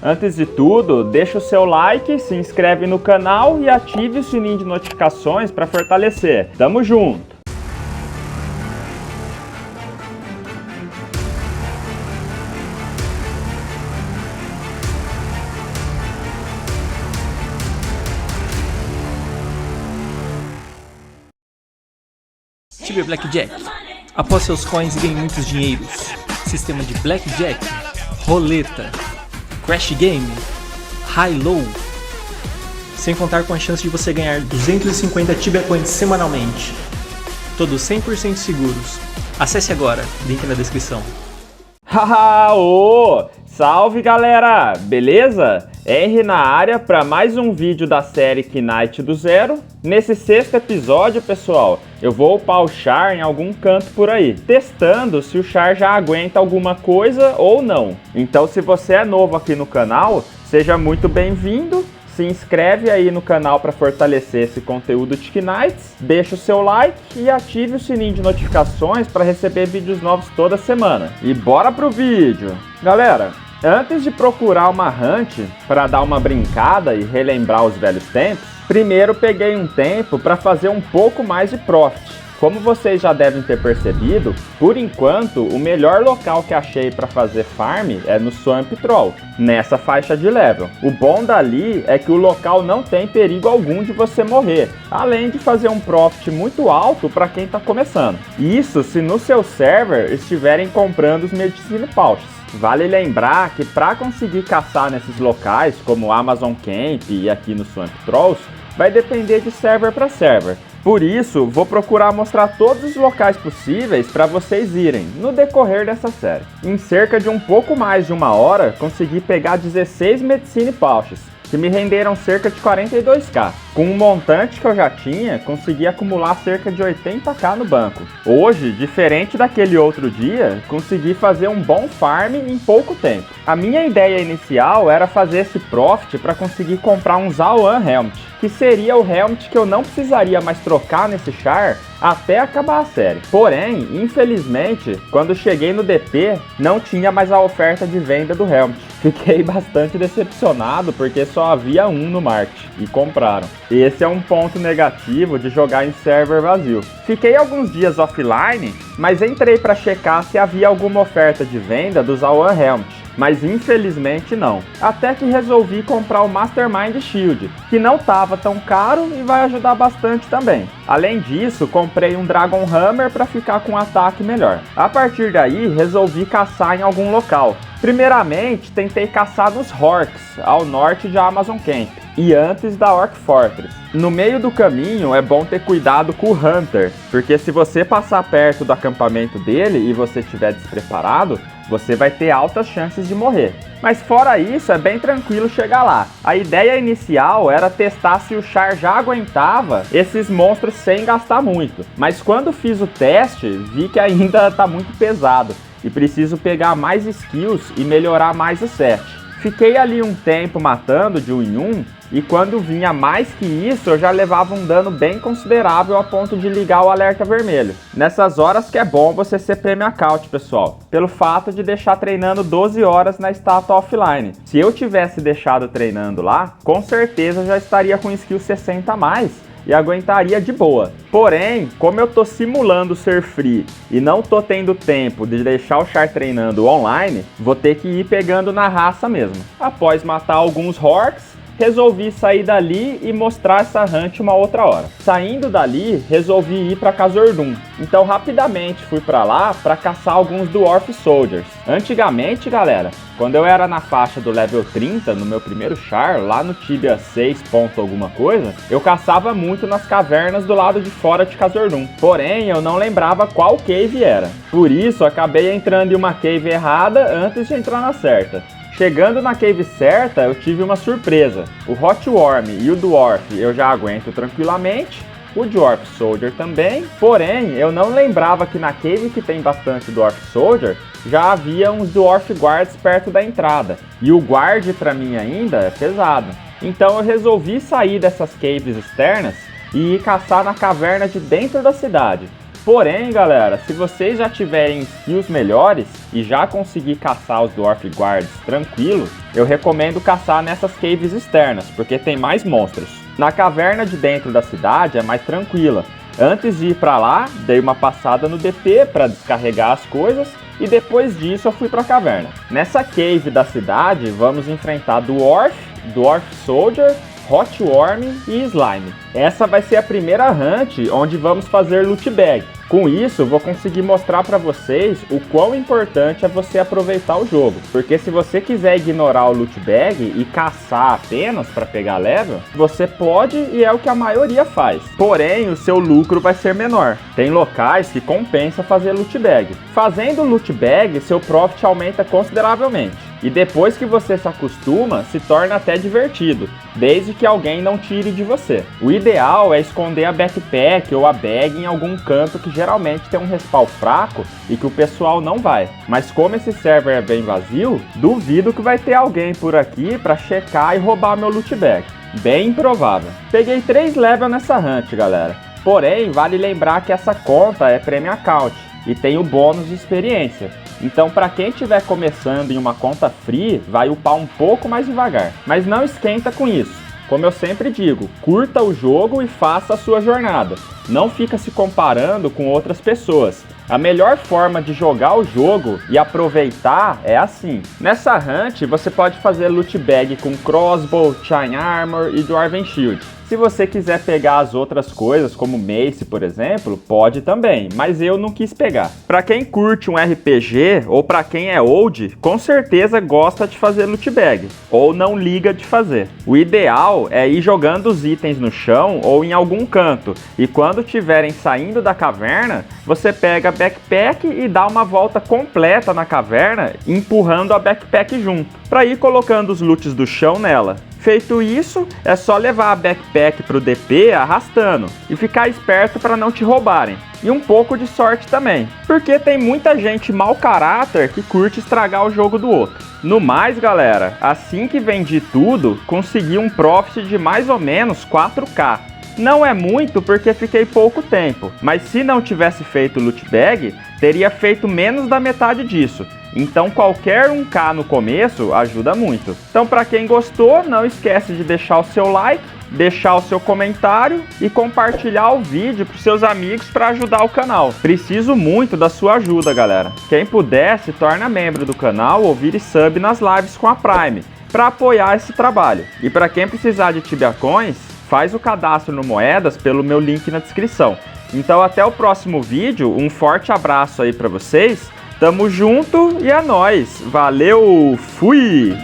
Antes de tudo, deixa o seu like, se inscreve no canal e ative o sininho de notificações para fortalecer. Tamo junto! Tibia Blackjack. Após seus coins e ganhe muitos dinheiros. Sistema de Blackjack, roleta, Crash Game, High-Low. Sem contar com a chance de você ganhar 250 Tibia Coins semanalmente. Todos 100% seguros. Acesse agora, link na descrição. Haha, ô! Salve galera, beleza? R na área para mais um vídeo da série Knight do Zero. Nesse sexto episódio, pessoal, eu vou upar o Char em algum canto por aí, testando se o Char já aguenta alguma coisa ou não. Então, se você é novo aqui no canal, seja muito bem-vindo. Se inscreve aí no canal para fortalecer esse conteúdo de Knights, deixa o seu like e ative o sininho de notificações para receber vídeos novos toda semana. E bora pro vídeo! Galera, antes de procurar uma hunt para dar uma brincada e relembrar os velhos tempos, primeiro peguei um tempo para fazer um pouco mais de profit. Como vocês já devem ter percebido, por enquanto o melhor local que achei para fazer farm é no Swamp Troll, nessa faixa de level. O bom dali é que o local não tem perigo algum de você morrer, além de fazer um profit muito alto para quem está começando. Isso se no seu server estiverem comprando os Medicine Pouches. Vale lembrar que para conseguir caçar nesses locais, como Amazon Camp e aqui no Swamp Trolls, vai depender de server para server. Por isso, vou procurar mostrar todos os locais possíveis para vocês irem no decorrer dessa série. Em cerca de um pouco mais de uma hora, consegui pegar 16 Medicine Pouches, que me renderam cerca de 42k. Com o montante que eu já tinha, consegui acumular cerca de 80k no banco. Hoje, diferente daquele outro dia, consegui fazer um bom farm em pouco tempo. A minha ideia inicial era fazer esse profit para conseguir comprar um Zaoan Helmet, que seria o helmet que eu não precisaria mais trocar nesse Char até acabar a série. Porém, infelizmente, quando cheguei no DP, não tinha mais a oferta de venda do helmet. Fiquei bastante decepcionado porque só havia um no market e compraram. Esse é um ponto negativo de jogar em server vazio. Fiquei alguns dias offline, mas entrei para checar se havia alguma oferta de venda do Zaoan Helmet, mas infelizmente não. Até que resolvi comprar o Mastermind Shield, que não estava tão caro e vai ajudar bastante também. Além disso, comprei um Dragon Hammer para ficar com um ataque melhor. A partir daí, resolvi caçar em algum local. Primeiramente, tentei caçar nos Orcs, ao norte de Amazon Camp, e antes da Orc Fortress. No meio do caminho, é bom ter cuidado com o Hunter, porque se você passar perto do acampamento dele e você estiver despreparado, você vai ter altas chances de morrer. Mas fora isso, é bem tranquilo chegar lá. A ideia inicial era testar se o Char já aguentava esses monstros sem gastar muito. Mas quando fiz o teste, vi que ainda está muito pesado e preciso pegar mais skills e melhorar mais o set. Fiquei ali um tempo matando de 1 em 1, e quando vinha mais que isso, eu já levava um dano bem considerável a ponto de ligar o alerta vermelho. Nessas horas que é bom você ser Premiacaut, pessoal, pelo fato de deixar treinando 12 horas na estátua offline. Se eu tivesse deixado treinando lá, com certeza já estaria com skill 60 a mais e aguentaria de boa. Porém, como eu tô simulando ser free e não tô tendo tempo de deixar o Char treinando online, vou ter que ir pegando na raça mesmo. Após matar alguns Orcs, resolvi sair dali e mostrar essa hunt uma outra hora. Saindo dali, resolvi ir para Khazad-dûm. Então rapidamente fui para lá para caçar alguns Dwarf Soldiers. Antigamente, galera, quando eu era na faixa do level 30, no meu primeiro Char, lá no Tibia 6 ponto alguma coisa, eu caçava muito nas cavernas do lado de fora de Khazad-dûm. Porém, eu não lembrava qual cave era. Por isso, acabei entrando em uma cave errada antes de entrar na certa. Chegando na cave certa, eu tive uma surpresa. O Hot Worm e o Dwarf eu já aguento tranquilamente, o Dwarf Soldier também, porém eu não lembrava que na cave que tem bastante Dwarf Soldier, já havia uns Dwarf Guards perto da entrada, e o Guard pra mim ainda é pesado. Então eu resolvi sair dessas caves externas e ir caçar na caverna de dentro da cidade. Porém, galera, se vocês já tiverem skills melhores e já conseguir caçar os Dwarf Guards tranquilo, eu recomendo caçar nessas caves externas, porque tem mais monstros. Na caverna de dentro da cidade é mais tranquila. Antes de ir pra lá, dei uma passada no DP para descarregar as coisas e depois disso eu fui pra caverna. Nessa cave da cidade, vamos enfrentar Dwarf, Dwarf Soldier, Hot Worm e Slime. Essa vai ser a primeira hunt onde vamos fazer loot bag. Com isso, vou conseguir mostrar para vocês o quão importante é você aproveitar o jogo. Porque se você quiser ignorar o loot bag e caçar apenas para pegar level, você pode e é o que a maioria faz. Porém, o seu lucro vai ser menor. Tem locais que compensa fazer loot bag. Fazendo loot bag, seu profit aumenta consideravelmente. E depois que você se acostuma, se torna até divertido, desde que alguém não tire de você. O ideal é esconder a backpack ou a bag em algum canto que geralmente tem um respawn fraco e que o pessoal não vai. Mas como esse server é bem vazio, duvido que vai ter alguém por aqui para checar e roubar meu loot bag. Bem improvável. Peguei 3 levels nessa hunt, galera. Porém, vale lembrar que essa conta é Premium Account e tem o bônus de experiência. Então, para quem estiver começando em uma conta free, vai upar um pouco mais devagar. Mas não esquenta com isso. Como eu sempre digo, curta o jogo e faça a sua jornada. Não fica se comparando com outras pessoas. A melhor forma de jogar o jogo e aproveitar é assim. Nessa hunt, você pode fazer loot bag com crossbow, chain armor e dwarven shield. Se você quiser pegar as outras coisas, como mace, por exemplo, pode também, mas eu não quis pegar. Para quem curte um RPG ou para quem é old, com certeza gosta de fazer loot bag, ou não liga de fazer. O ideal é ir jogando os itens no chão ou em algum canto, e quando estiverem saindo da caverna, você pega a backpack e dá uma volta completa na caverna, empurrando a backpack junto, para ir colocando os loots do chão nela. Feito isso, é só levar a backpack pro DP arrastando e ficar esperto para não te roubarem. E um pouco de sorte também, porque tem muita gente mau caráter que curte estragar o jogo do outro. No mais, galera, assim que vendi tudo, consegui um profit de mais ou menos 4k. Não é muito porque fiquei pouco tempo, mas se não tivesse feito loot bag, teria feito menos da metade disso. Então qualquer 1k no começo ajuda muito. Então para quem gostou, não esquece de deixar o seu like, deixar o seu comentário e compartilhar o vídeo para os seus amigos para ajudar o canal. Preciso muito da sua ajuda, galera. Quem puder, se torna membro do canal ou vire sub nas lives com a Prime, para apoiar esse trabalho. E para quem precisar de Tibia Coins, faz o cadastro no Moedas pelo meu link na descrição. Então até o próximo vídeo, um forte abraço aí para vocês. Tamo junto e é nóis. Valeu, fui!